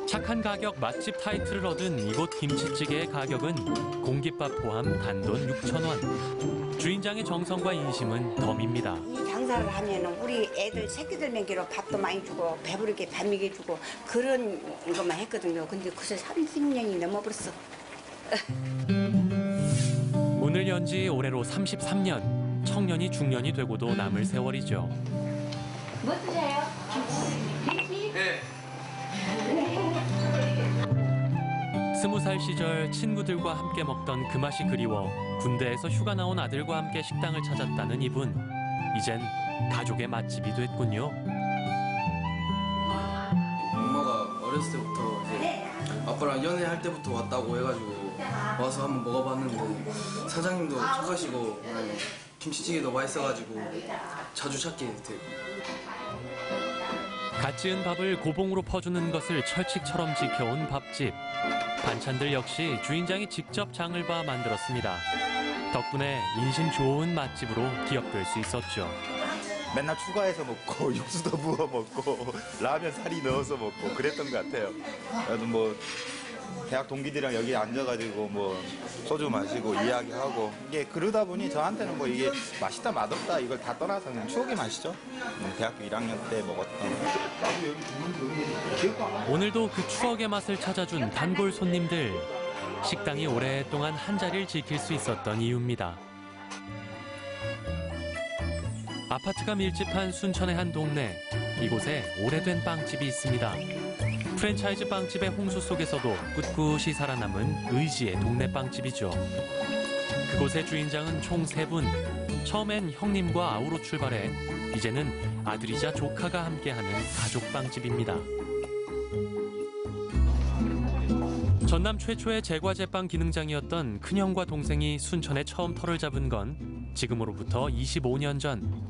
착한 가격 맛집 타이틀을 얻은 이곳 김치찌개의 가격은 공깃밥 포함 단돈 6,000원. 주인장의 정성과 인심은 덤입니다.
이 장사를 하면은 우리 애들 새끼들 먹이로 밥도 많이 주고 배부르게 밥 먹여주고 그런 것만 했거든요. 근데 그새 30년이 넘어버렸어.
문을 연 지 올해로 33년. 청년이 중년이 되고도 남을 세월이죠.
뭐 드세요? 김치? 네.
20살 시절 친구들과 함께 먹던 그 맛이 그리워 군대에서 휴가 나온 아들과 함께 식당을 찾았다는 이분. 이젠 가족의 맛집이 됐군요.
엄마가 어렸을 때부터 이제 아빠랑 연애할 때부터 왔다고 해가지고 와서 한번 먹어봤는데 사장님도 착하시고 김치찌개도 맛있어가지고 자주 찾게 되고.
갓 지은 밥을 고봉으로 퍼주는 것을 철칙처럼 지켜온 밥집. 반찬들 역시 주인장이 직접 장을 봐 만들었습니다. 덕분에 인심 좋은 맛집으로 기억될 수 있었죠.
맨날 추가해서 먹고 육수도 부어 먹고 라면 사리 넣어서 먹고 그랬던 것 같아요. 그래도 뭐 대학 동기들이랑 여기 앉아가지고 뭐 소주 마시고 이야기하고 이게 그러다 보니 저한테는 뭐 이게 맛있다 맛없다 이걸 다 떠나서 그냥 추억의 맛이죠. 대학교 1학년 때 먹었던.
오늘도 그 추억의 맛을 찾아준 단골 손님들. 식당이 오랫동안 한 자리를 지킬 수 있었던 이유입니다. 아파트가 밀집한 순천의 한 동네. 이곳에 오래된 빵집이 있습니다. 프랜차이즈 빵집의 홍수 속에서도 꿋꿋이 살아남은 의지의 동네 빵집이죠. 그곳의 주인장은 총 3분. 처음엔 형님과 아우로 출발해 이제는 아들이자 조카가 함께하는 가족 빵집입니다. 전남 최초의 제과제빵 기능장이었던 큰형과 동생이 순천에 처음 터를 잡은 건 지금으로부터 25년 전.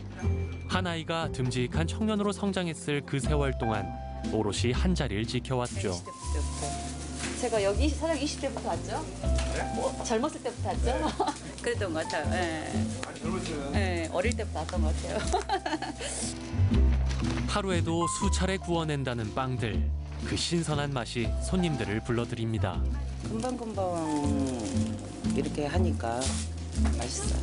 한 아이가 듬직한 청년으로 성장했을 그 세월 동안 오롯이 한 자리를 지켜왔죠.
제가 여기 사장 20대부터 왔죠? 뭐 젊었을 때부터 왔죠?
그랬던 것 같아요. 예, 어릴 때부터 왔던 것 같아요.
하루에도 수차례 구워낸다는 빵들. 그 신선한 맛이 손님들을 불러들입니다.
금방금방 이렇게 하니까 맛있어요.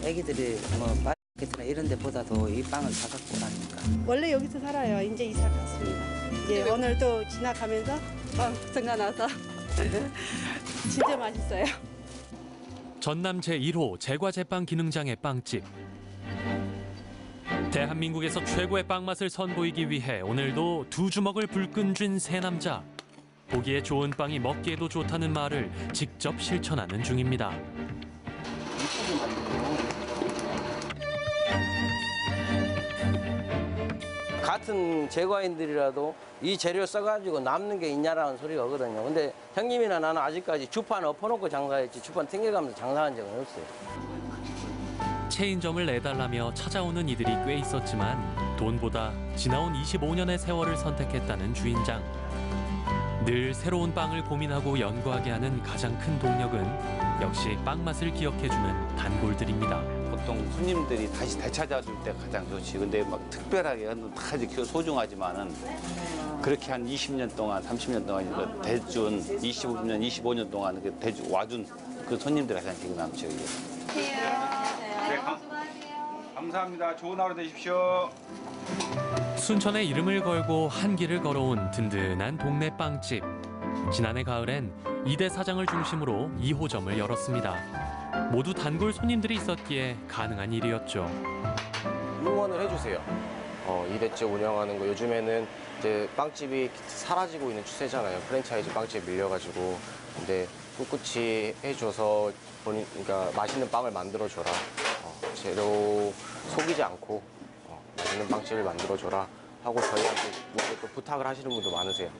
애기들이 뭐 마켓이나 이런 데보다도 이 빵을 사갖고 오라니까.
원래 여기서 살아요. 이제 이사 갔습니다. 이제 오늘 또 지나가면서 생각나서 진짜 맛있어요.
전남 제1호 제과제빵 기능장의 빵집. 대한민국에서 최고의 빵맛을 선보이기 위해 오늘도 두 주먹을 불끈 쥔 세 남자. 보기에 좋은 빵이 먹기에도 좋다는 말을 직접 실천하는 중입니다.
같은 제과인들이라도 이 재료 써가지고 남는 게 있냐라는 소리가 오거든요. 근데 형님이나 나는 아직까지 주판 엎어놓고 장사했지 주판 튕겨가면서 장사한 적은 없어요.
체인점을 내달라며 찾아오는 이들이 꽤 있었지만 돈보다 지나온 25년의 세월을 선택했다는 주인장. 늘 새로운 빵을 고민하고 연구하게 하는 가장 큰 동력은 역시 빵 맛을 기억해주는 단골들입니다.
보통 손님들이 다시 되찾아줄 때 가장 좋지. 근데 막 특별하게 다 이렇게 소중하지만은 그렇게 한 20년 동안, 30년 동안 대준 25년, 25년 동안 와준 그 손님들이 가장 기억 남죠.
네, 감사합니다. 좋은 하루 되십시오.
순천의 이름을 걸고 한 길을 걸어온 든든한 동네 빵집. 지난해 가을엔 이대 사장을 중심으로 2호점을 열었습니다. 모두 단골 손님들이 있었기에 가능한 일이었죠.
응원을 해주세요. 2대째 운영하는 거 요즘에는 이제 빵집이 사라지고 있는 추세잖아요. 프랜차이즈 빵집에 밀려가지고. 근데 꿋꿋이 해줘서 그러니까 맛있는 빵을 만들어줘라. 재료 속이지 않고 맛있는 빵집을 만들어줘라 하고 저희한테 또 부탁을 하시는 분도 많으세요.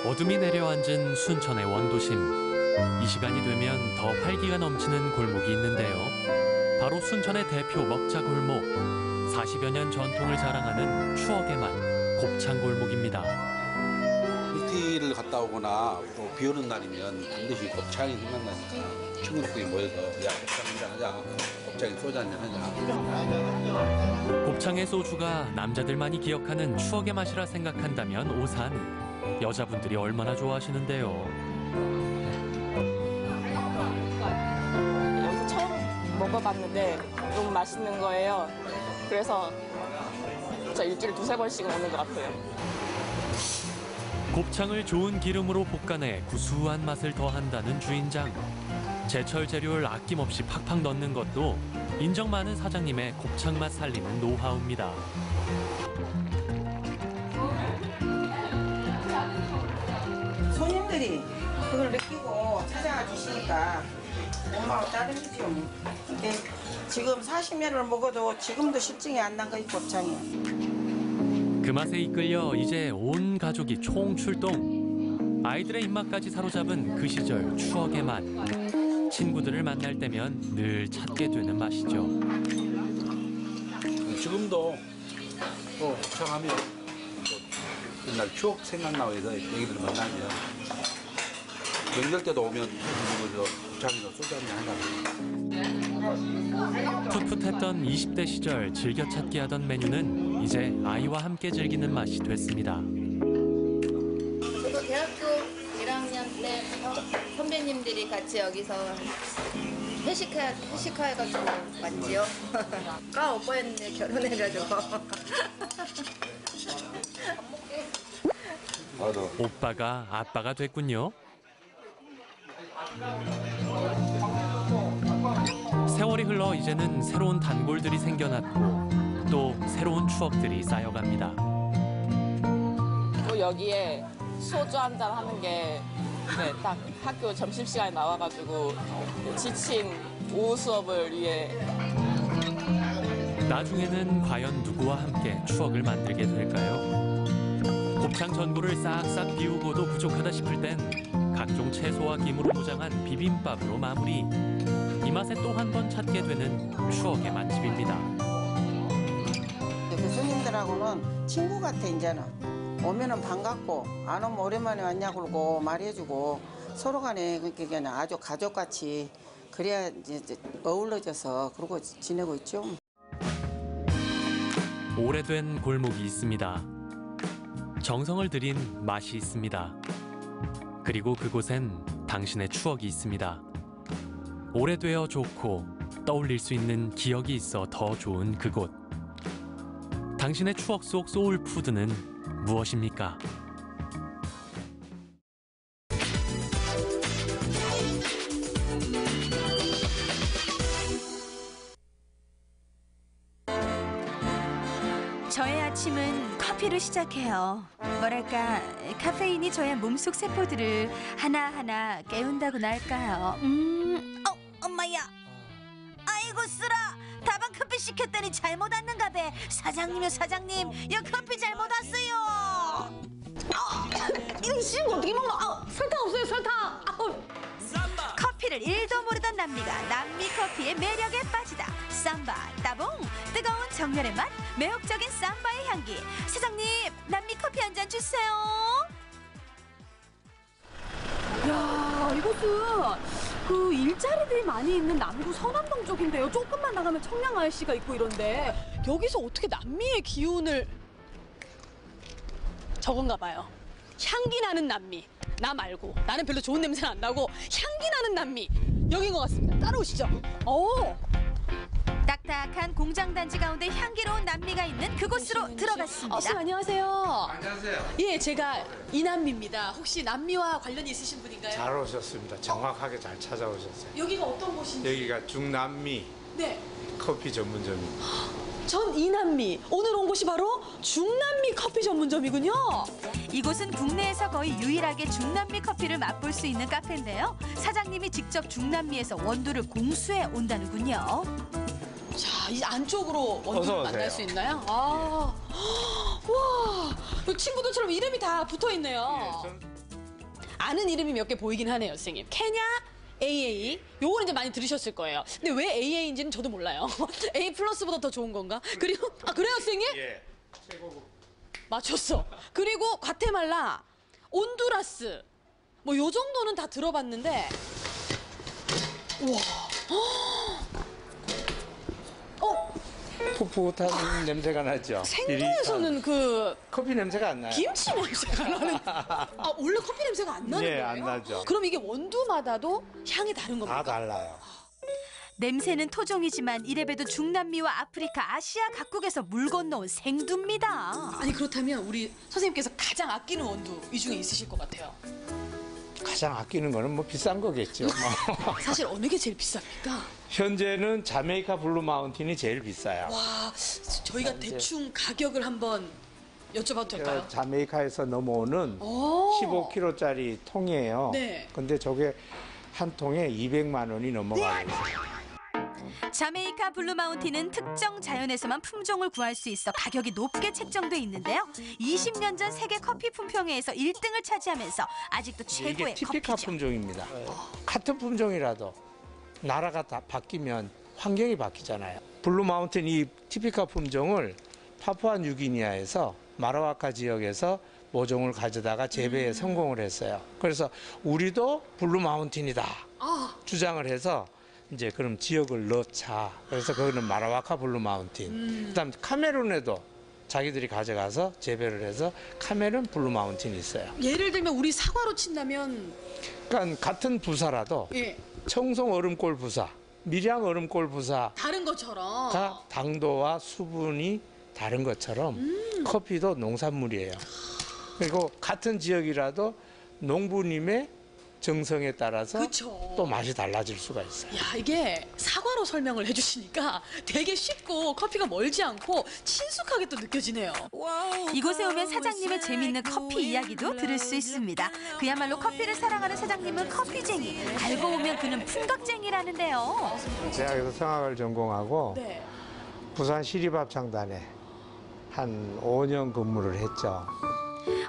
어둠이 내려앉은 순천의 원도심. 이 시간이 되면 더 활기가 넘치는 골목이 있는데요. 바로 순천의 대표 먹자 골목. 40여 년 전통을 자랑하는 추억의 맛 곱창 골목입니다.
일티를 갔다 오거나 또 비 오는 날이면 반드시 곱창이 생각나니까 친구들끼리 모여서 야 곱창 한잔 하자. 곱창에 소주 한잔 하자.
곱창의 소주가 남자들만이 기억하는 추억의 맛이라 생각한다면 오산. 여자분들이 얼마나 좋아하시는데요.
여기서 처음 먹어봤는데 너무 맛있는 거예요. 그래서 진짜 일주일에 2-3번씩은 오는 것 같아요.
곱창을 좋은 기름으로 볶아내 구수한 맛을 더한다는 주인장. 제철 재료를 아낌없이 팍팍 넣는 것도 인정 많은 사장님의 곱창 맛 살리는 노하우입니다.
손님들이 그걸 느끼고 찾아와 주시니까 고마워 따름이죠. 근데 지금 40년을 먹어도 지금도 실증이 안 난 거 이 곱창이.
그 맛에 이끌려 이제 온 가족이 총출동. 아이들의 입맛까지 사로잡은 그 시절 추억의 맛. 친구들을 만날 때면 늘 찾게 되는 맛이죠.
지금도 또 곱창하면 옛날 추억 생각나고 해서 애기들 만나면 명절 때도 오면 곱창이나 소주 한잔 한다.
풋풋했던 20대 시절 즐겨 찾기 하던 메뉴는 이제 아이와 함께 즐기는 맛이 됐습니다.
저도 대학교 1학년 때 선배님들이 같이 여기서 회식해가지고 왔지요. 까 오빠였는데 결혼해가지고.
오빠가 아빠가 됐군요. 세월이 흘러 이제는 새로운 단골들이 생겨났고 또 새로운 추억들이 쌓여갑니다.
또 여기에 소주 한잔 하는 게 딱 학교 점심시간에 나와가지고 지친 오후 수업을 위해.
나중에는 과연 누구와 함께 추억을 만들게 될까요? 곱창 전구를 싹싹 비우고도 부족하다 싶을 땐 각종 채소와 김으로 포장한 비빔밥으로 마무리. 이 맛에 또 한 번 찾게 되는 추억의 맛집입니다.
그 손님들하고는 친구 같아 이제는. 오면은 반갑고 안 오면 오랜만에 왔냐 그러고 말해주고 서로 간에 그냥 아주 가족같이 그래야 이제 어우러져서 그러고 지내고 있죠.
오래된 골목이 있습니다. 정성을 들인 맛이 있습니다. 그리고 그곳엔 당신의 추억이 있습니다. 오래되어 좋고 떠올릴 수 있는 기억이 있어 더 좋은 그곳. 당신의 추억 속 소울푸드는 무엇입니까?
저의 아침은 커피로 시작해요. 뭐랄까, 카페인이 저의 몸속 세포들을 하나하나 깨운다고나 할까요. 엄마야. 아이고 쓰라. 다방 커피 시켰더니 잘못 왔는가 배. 사장님이요 사장님. 여 커피 잘못 왔어요.
이거 씹은 거 어떻게 먹나? 설탕 없어요 설탕.
커피를 1도 모르던 남미가 남미 커피의 매력에 빠지다. 삼바, 따봉, 뜨거운 정열의 맛, 매혹적인 삼바의 향기. 사장님, 남미 커피 한 잔 주세요.
야, 이곳은 그 일자리들이 많이 있는 남구 서남동 쪽인데요. 조금만 나가면 청량 아저씨가 있고 이런데 여기서 어떻게 남미의 기운을 저건가 봐요. 향기 나는 남미. 나 말고 나는 별로 좋은 냄새는 안 나고 향기 나는 남미 여긴 것 같습니다. 따라오시죠.
딱딱한 공장 단지 가운데 향기로운 남미가 있는 그곳으로 들어갔습니다.
선생님 안녕하세요.
안녕하세요.
예, 제가 이남미입니다. 혹시 남미와 관련이 있으신 분인가요?
잘 오셨습니다. 정확하게 잘 찾아오셨어요.
여기가 어떤 곳인지?
여기가 중남미
네.
커피 전문점입니다.
전 이남미. 오늘 온 곳이 바로 중남미 커피 전문점이군요.
이곳은 국내에서 거의 유일하게 중남미 커피를 맛볼 수 있는 카페인데요. 사장님이 직접 중남미에서 원두를 공수해 온다는군요.
자, 이 안쪽으로 원두를
어서 오세요.
만날 수 있나요? 아, 와, 친구들처럼 이름이 다 붙어 있네요. 아는 이름이 몇 개 보이긴 하네요, 선생님. 케냐, AA. 요거는 이제 많이 들으셨을 거예요. 근데 왜 AA인지는 저도 몰라요. A 플러스보다 더 좋은 건가? 그리고 그래요, 선생님?
예. 최고급.
맞췄어. 그리고 과테말라, 온두라스. 뭐 요 정도는 다 들어봤는데. 우와.
풋풋한 냄새가 나죠.
생도에서는 그
커피 냄새가 안 나요.
김치 냄새가 나는. 아, 원래 커피 냄새가 안 나는
예,
거예요?
안 나죠.
그럼 이게 원두마다도 향이 다른 겁니까?
다 달라요.
냄새는 토종이지만 이래봬도 중남미와 아프리카, 아시아 각국에서 물 건너온 생두입니다.
아니 그렇다면 우리 선생님께서 가장 아끼는 원두 이 중에 있으실 것 같아요.
가장 아끼는 거는 뭐 비싼 거겠죠.
사실 어느 게 제일 비쌉니까?
현재는 자메이카 블루 마운틴이 제일 비싸요.
와, 저희가 대충 가격을 한번 여쭤봐도 될까요?
자메이카에서 넘어오는
오.
15kg짜리 통이에요.
네.
근데 저게 한 통에 200만 원이 넘어가요.
자메이카 블루 마운틴은 특정 자연에서만 품종을 구할 수 있어 가격이 높게 책정돼 있는데요. 20년 전 세계 커피 품평회에서 1등을 차지하면서 아직도 최고의
이게 티피카
커피죠.
품종입니다. 같은 품종이라도 나라가 다 바뀌면 환경이 바뀌잖아요. 블루 마운틴 이 티피카 품종을 파푸아 뉴기니아에서 마라와카 지역에서 모종을 가져다가 재배에 성공을 했어요. 그래서 우리도 블루 마운틴이다 주장을 해서 이제 그럼 지역을 넣자. 그래서 그거는 마라와카 블루 마운틴. 그다음 카메룬에도 자기들이 가져가서 재배를 해서 카메룬 블루 마운틴이 있어요.
예를 들면 우리 사과로 친다면
그러니까 같은 부사라도
예.
청송 얼음골 부사, 밀양 얼음골 부사가
다른 것처럼
당도와 수분이 다른 것처럼 커피도 농산물이에요. 그리고 같은 지역이라도 농부님의 정성에 따라서
그쵸.
또 맛이 달라질 수가 있어요.
야, 이게 사과로 설명을 해주시니까 되게 쉽고 커피가 멀지 않고 친숙하게 또 느껴지네요.
이곳에 오면 사장님의 재밌는 커피 이야기도 들을 수 있습니다. 그야말로 커피를 사랑하는 사장님은 커피쟁이, 알고 보면 그는 풍각쟁이라는데요.
대학에서 성악을 전공하고
네.
부산 시립합창단에 한 5년 근무를 했죠.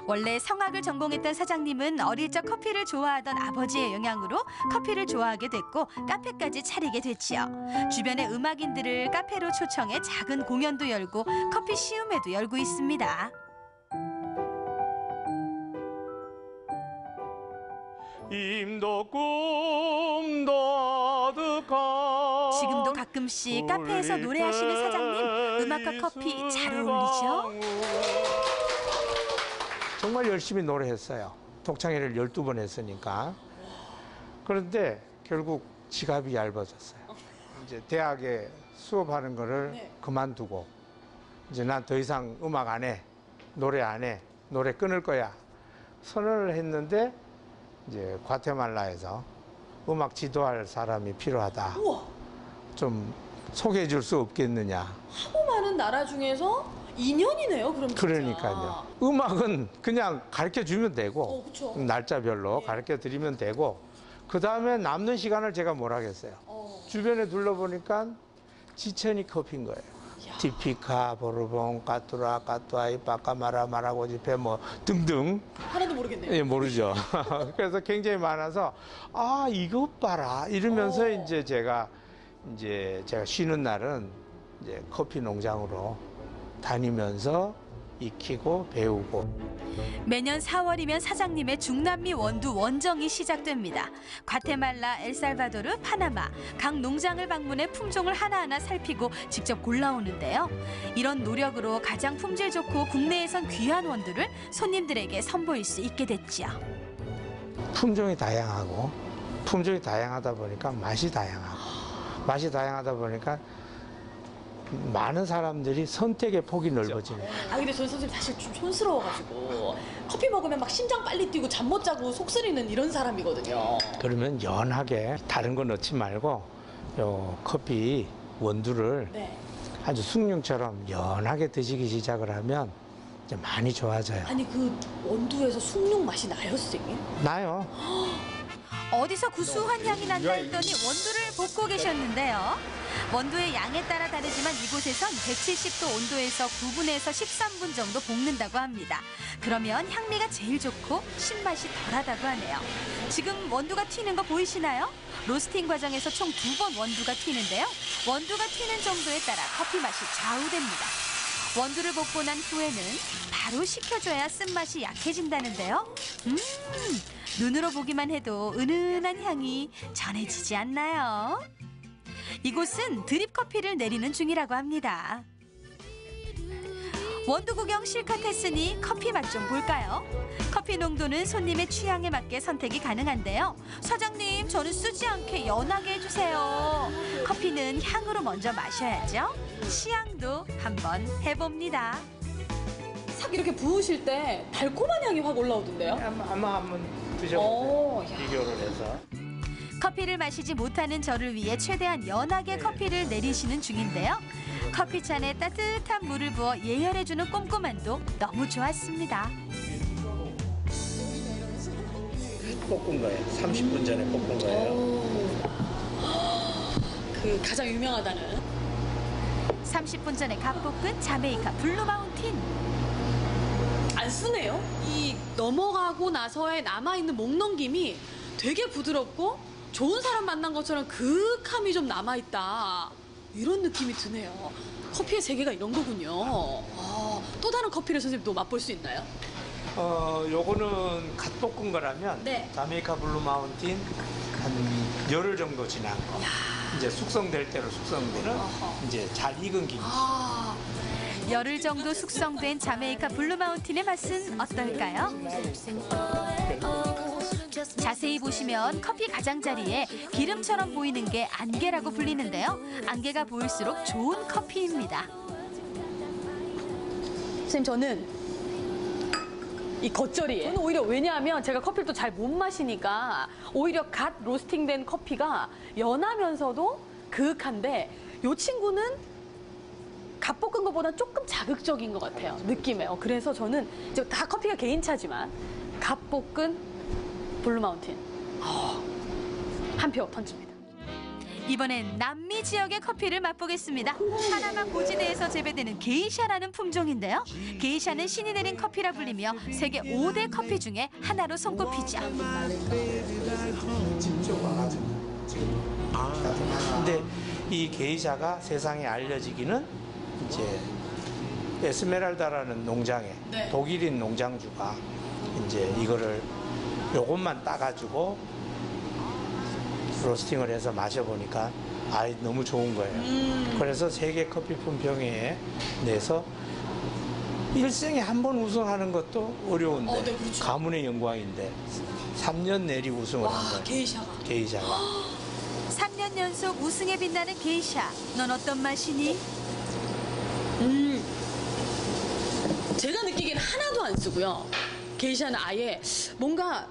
원래 성악을 전공했던 사장님은 어릴 적 커피를 좋아하던 아버지의 영향으로 커피를 좋아하게 됐고 카페까지 차리게 됐지요. 주변의 음악인들을 카페로 초청해 작은 공연도 열고 커피 시음회도 열고 있습니다.
힘도 꿈도 아득한
지금도 가끔씩 카페에서 노래하시는 사장님, 음악과 커피 잘 어울리죠?
정말 열심히 노래했어요. 독창회를 12번 했으니까. 그런데 결국 지갑이 얇아졌어요. 이제 대학에 수업하는 거를 그만두고 이제 난 더 이상 음악 안 해, 노래 안 해, 노래 끊을 거야 선언을 했는데 이제 과테말라에서 음악 지도할 사람이 필요하다.
우와.
좀 소개해 줄 수 없겠느냐.
하고 많은 나라 중에서 2년이네요, 그럼 진짜.
그러니까요. 음악은 그냥 가르쳐 주면 되고
그쵸.
날짜별로 가르쳐 드리면 되고 그 다음에 남는 시간을 제가 뭘 하겠어요. 주변에 둘러보니까 지천이 커피인 거예요. 티피카, 보르봉, 까뚜라, 까뚜아이, 빠까마라, 마라고지페 뭐 등등.
하나도 모르겠네요.
예, 모르죠. 그래서 굉장히 많아서 아 이것 봐라 이러면서 이제 제가 쉬는 날은 이제 커피 농장으로 다니면서 익히고 배우고.
매년 4월이면 사장님의 중남미 원두 원정이 시작됩니다. 과테말라, 엘살바도르, 파나마 각 농장을 방문해 품종을 하나하나 살피고 직접 골라오는데요. 이런 노력으로 가장 품질 좋고 국내에선 귀한 원두를 손님들에게 선보일 수 있게 됐죠.
품종이 다양하고 품종이 다양하다 보니까 맛이 다양하다 보니까 많은 사람들이 선택의 폭이 넓어지는 거예요.
근데 전 선생님 사실 좀 촌스러워가지고 커피 먹으면 막 심장 빨리 뛰고 잠 못 자고 속 쓰리는 이런 사람이거든요.
그러면 연하게 다른 거 넣지 말고 요 커피 원두를 아주 숭늉처럼 연하게 드시기 시작을 하면 이제 많이 좋아져요.
아니 그 원두에서 숭늉 맛이 나요, 선생님?
나요.
어디서 구수한 향이 난다 했더니 원두를 볶고 계셨는데요. 원두의 양에 따라 다르지만 이곳에선 170도 온도에서 9분에서 13분 정도 볶는다고 합니다. 그러면 향미가 제일 좋고 신맛이 덜하다고 하네요. 지금 원두가 튀는 거 보이시나요? 로스팅 과정에서 총 2번 원두가 튀는데요. 원두가 튀는 정도에 따라 커피 맛이 좌우됩니다. 원두를 볶고 난 후에는 바로 식혀줘야 쓴맛이 약해진다는데요. 눈으로 보기만 해도 은은한 향이 전해지지 않나요? 이곳은 드립 커피를 내리는 중이라고 합니다. 원두 구경 실컷 했으니 커피 맛 좀 볼까요? 커피 농도는 손님의 취향에 맞게 선택이 가능한데요. 사장님, 저는 쓰지 않게 연하게 해주세요. 커피는 향으로 먼저 마셔야죠. 시향도 한번 해봅니다.
싹 이렇게 부으실 때 달콤한 향이 확 올라오던데요?
아마 한번 드셔보세요. 비교를 해서.
커피를 마시지 못하는 저를 위해 최대한 연하게 커피를 내리시는 중인데요. 커피잔에 따뜻한 물을 부어 예열해주는 꼼꼼함도 너무 좋았습니다.
볶은 거예요. 30분 전에 볶은 거예요.
그 가장 유명하다는
30분 전에 갓 볶은 자메이카 블루 마운틴.
안 쓰네요. 이 넘어가고 나서의 남아있는 목 넘김이 되게 부드럽고 좋은 사람 만난 것처럼 그윽함이 좀 남아있다. 이런 느낌이 드네요. 커피의 세계가 이런 거군요. 또 다른 커피를 선생님 또 맛볼 수 있나요?
요거는 갓 볶은 거라면 자메이카 블루 마운틴 한 열흘 정도 지난 거. 이제 숙성될 대로 숙성되는 이제 잘 익은 김치.
열흘 정도 숙성된 자메이카 블루 마운틴의 맛은 어떨까요? 자세히 보시면 커피 가장자리에 기름처럼 보이는 게 안개라고 불리는데요. 안개가 보일수록 좋은 커피입니다.
선생님, 저는 이 겉절이에 저는 오히려 왜냐하면 제가 커피를 또 잘 못 마시니까 오히려 갓 로스팅된 커피가 연하면서도 그윽한데 이 친구는 갓 볶은 것보다 조금 자극적인 것 같아요. 느낌에. 그래서 저는 이제 다 커피가 개인차지만 갓 볶은 블루 마운틴 한 표 던집니다.
이번엔 남미 지역의 커피를 맛보겠습니다. 파나마 고지대에서 재배되는 게이샤라는 품종인데요. 게이샤는 신이 내린 커피라 불리며 세계 5대 커피 중에 하나로 손꼽히죠.
근데 이 게이샤가 세상에 알려지기는 이제 에스메랄다라는 농장에 독일인 농장주가 이제 이거를 요것만 따가지고 로스팅을 해서 마셔보니까 너무 좋은 거예요. 그래서 세계 커피 품평회에 내서 일생에 한 번 우승하는 것도 어려운데
네, 그렇죠.
가문의 영광인데 3년 내리 우승을 한 거예요. 게이샤가.
3년 연속 우승에 빛나는 게이샤. 넌 어떤 맛이니?
제가 느끼기엔 하나도 안 쓰고요. 게이샤는 아예 뭔가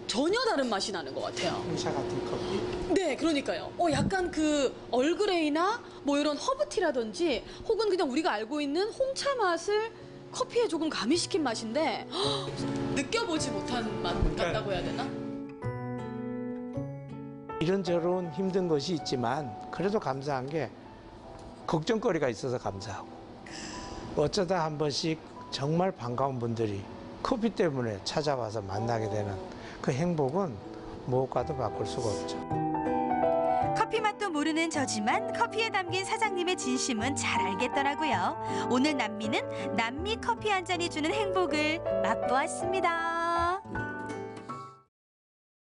전혀 다른 맛이 나는 것 같아요.
홍차 같은 커피?
네, 그러니까요. 약간 그 얼그레이나 뭐 이런 허브티라든지 혹은 그냥 우리가 알고 있는 홍차 맛을 커피에 조금 가미시킨 맛인데 느껴보지 못한 맛 같다고 해야 되나?
이런저런 힘든 것이 있지만 그래도 감사한 게 걱정거리가 있어서 감사하고 어쩌다 한 번씩 정말 반가운 분들이 커피 때문에 찾아와서 만나게 되는 그 행복은 무엇과도 바꿀 수가 없죠.
커피 맛도 모르는 저지만 커피에 담긴 사장님의 진심은 잘 알겠더라고요. 오늘 남미는 남미 커피 한 잔이 주는 행복을 맛보았습니다.